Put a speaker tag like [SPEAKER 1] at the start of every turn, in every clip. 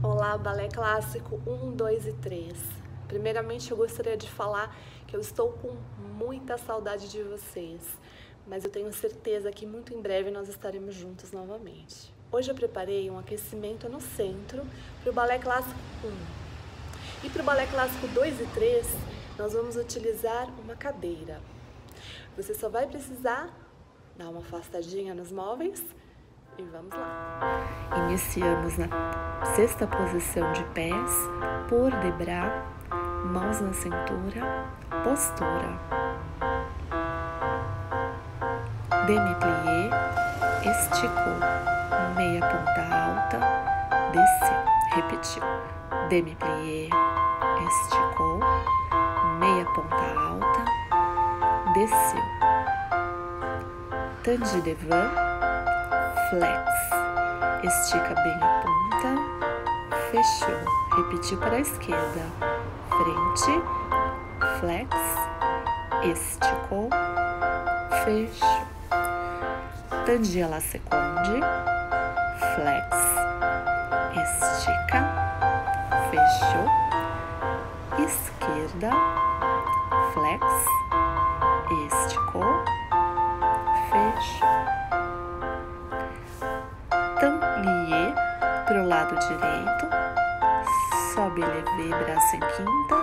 [SPEAKER 1] Olá, Balé Clássico 1, 2 e 3. Primeiramente, eu gostaria de falar que eu estou com muita saudade de vocês, mas eu tenho certeza que muito em breve nós estaremos juntos novamente. Hoje eu preparei um aquecimento no centro para o Balé Clássico 1. E para o Balé Clássico 2 e 3, nós vamos utilizar uma cadeira. Você só vai precisar dar uma afastadinha nos móveis e vamos lá. Iniciamos na sexta posição de pés, por debras, mãos na cintura, postura. Demi-plié, esticou, meia ponta alta, desceu, repetiu. Demi-plié, esticou, meia ponta alta, desceu. Tendu devant, flex, estica bem a ponta, fechou, repetiu para a esquerda, frente, flex, esticou, fechou. Tendu à la seconde, flex, estica, fechou, esquerda, flex, esticou, fechou. Tablier para o lado direito, sobe levé, braço em quinta,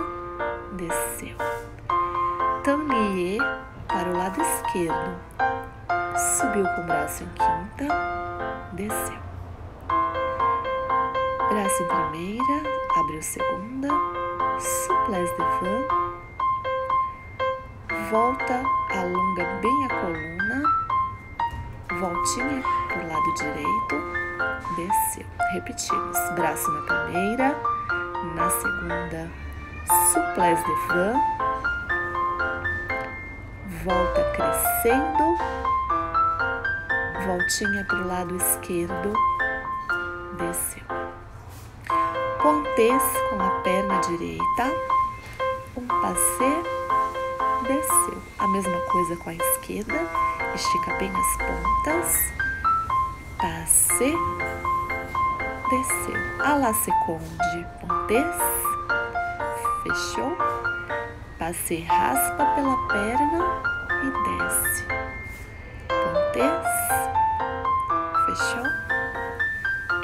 [SPEAKER 1] desceu. Tablier para o lado esquerdo, subiu com o braço em quinta, desceu. Braço em primeira, abriu segunda, souplesse devant, volta, alonga bem a coluna, voltinha para o lado direito, desceu. Repetimos, braço na primeira, na segunda, souplesse devant, volta crescendo, voltinha para o lado esquerdo, desceu. Pontês com a perna direita, um passé, desceu. A mesma coisa com a esquerda, estica bem as pontas, passé, desceu. À la seconde, pontês, fechou, passé, raspa pela perna e desce. Pontês, fechou,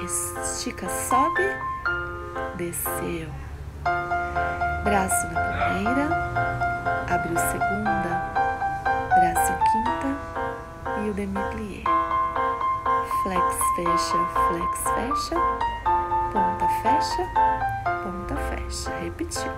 [SPEAKER 1] estica, sobe, desceu. Braço na primeira, abriu segunda, braço em quinta e o demi-plié. Flex, fecha, ponta, fecha, repetiu.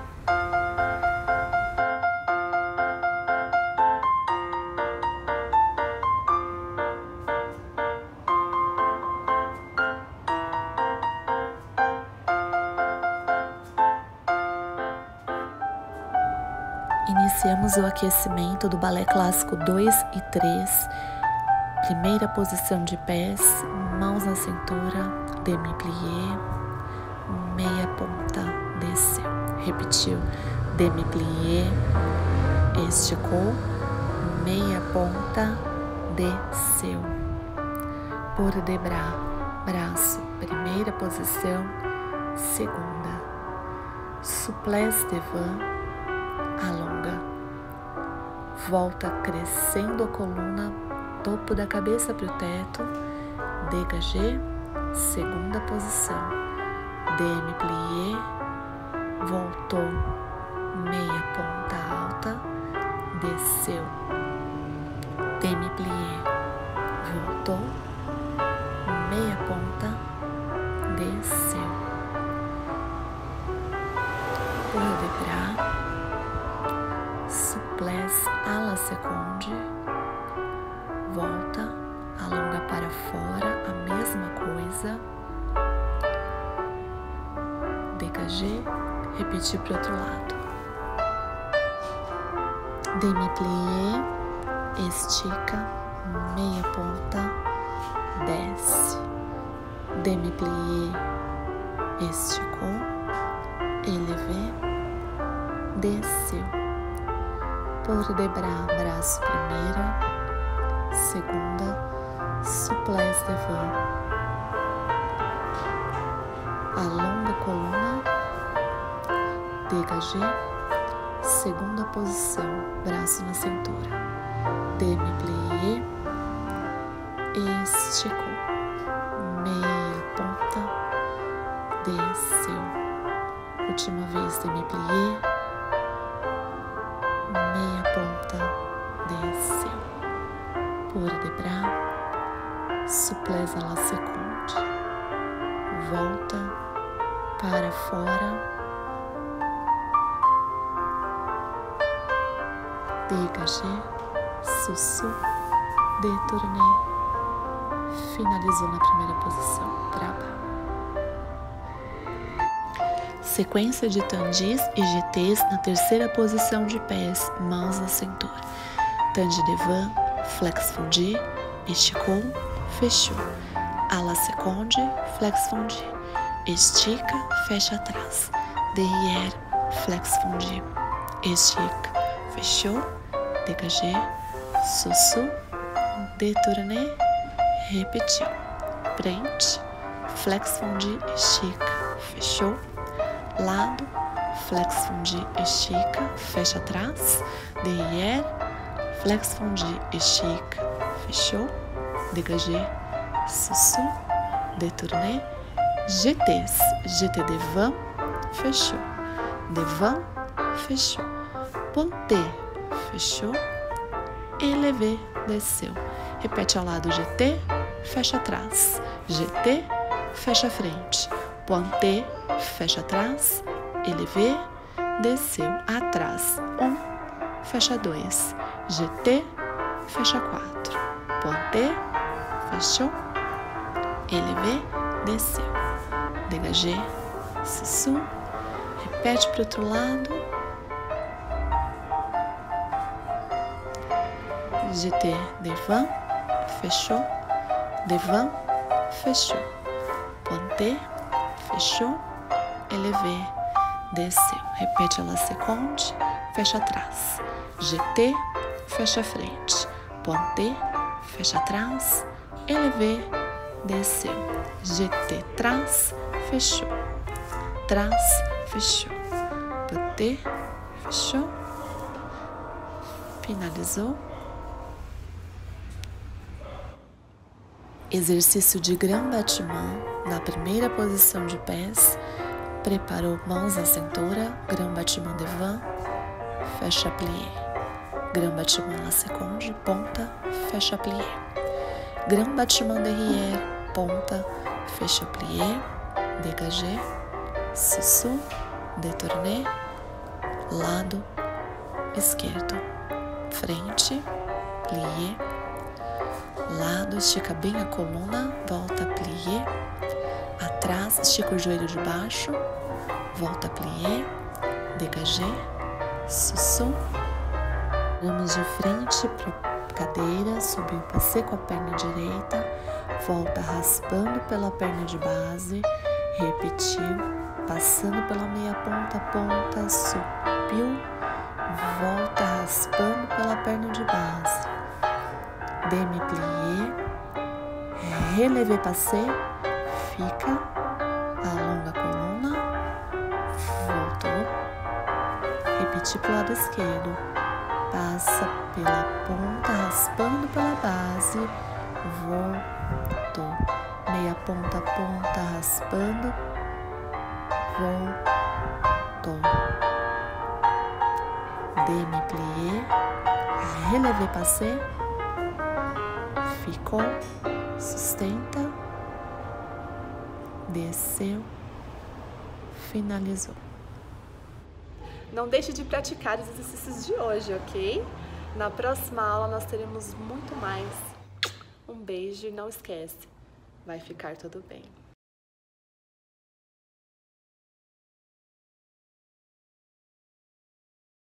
[SPEAKER 1] Iniciamos o aquecimento do Balé Clássico 2 e 3. Primeira posição de pés, mãos na cintura, demi-plié, meia ponta, desceu. Repetiu, demi-plié, esticou, meia ponta, desceu. Por debras, braço, primeira posição, segunda. Souplesse devant, alonga, volta crescendo a coluna, topo da cabeça para o teto, dégagé, segunda posição, demi-plié, voltou, meia ponta alta, desceu, demi-plié, voltou, meia ponta, desceu, por debras, souplesse à la seconde, volta, alonga para fora, a mesma coisa, dégagé, repetir para o outro lado. Demi-plié, estica, meia ponta, desce. Demi-plié, esticou, élevé, desceu. Por debras, braço primeira, segunda, souplesse devant, alonga
[SPEAKER 2] coluna, dégagé, segunda posição, braço na cintura, demi-plié, esticou, meia ponta, desceu, última vez, demi-plié, meia ponta, desceu, pour de bras, souplesse à la seconde, volta para fora, dégagé, sussu, détourné, finalizou na primeira posição, trabalho. Sequência de tandis e GTs na terceira posição de pés, mãos na cintura. Tandi devant, flex fondi, esticou, fechou. À la seconde, flex fondi, estica, fecha atrás. Derrière, flex fondi, estica, fechou. Dégagé, sussu, détourné, repetiu. Frente, flex fondi, estica, fechou. Lado, flex fondi, estica, fecha atrás. Derrière, flex fondi, estica, fechou. Dégagé, sussu, détourné. GTs, GT devant, fechou. Devant, fechou. Ponté, fechou. Élevé, desceu. Repete ao lado GT, fecha atrás. GT, fecha frente. Ponté, fecha atrás. Élevé, desceu. Atrás. 1, fecha 2. GT, fecha 4. Ponté, fechou. Élevé, desceu. Dégagé, sussu. Repete para o outro lado. GT devant, fechou. Devant, fechou. Ponté, fechou. Élevé, desceu. Repete a la seconde, fecha atrás. GT, fecha frente. Ponté, fecha atrás. Élevé, desceu. GT, trás, fechou. Trás, fechou. Ponté, fechou. Finalizou. Exercício de grand battement na primeira posição de pés. Preparou mãos na cintura, grand battement devant, fecha plié. Grand battement na seconde, ponta, fecha plié. Grand battement derrière, ponta, fecha plié. Dégagé, sussu, détourné. Lado esquerdo, frente, plié. Lado, estica bem a coluna, volta, plié. Atrás, estica o joelho de baixo, volta, plié. Dégagé, sussu. Vamos de frente para a cadeira, subiu o passê com a perna direita, volta raspando pela perna de base, repetiu, passando pela meia ponta, ponta, subiu, volta raspando pela perna de base. Demi-plié, relevé passé, fica, alonga a coluna, voltou, repetir para o lado esquerdo, passa pela ponta, raspando pela base, voltou, meia ponta, ponta, raspando, voltou, demi-plié, relevé passé, ficou, sustenta, desceu, finalizou.
[SPEAKER 1] Não deixe de praticar os exercícios de hoje, ok? Na próxima aula nós teremos muito mais. Um beijo e não esquece, vai ficar tudo bem.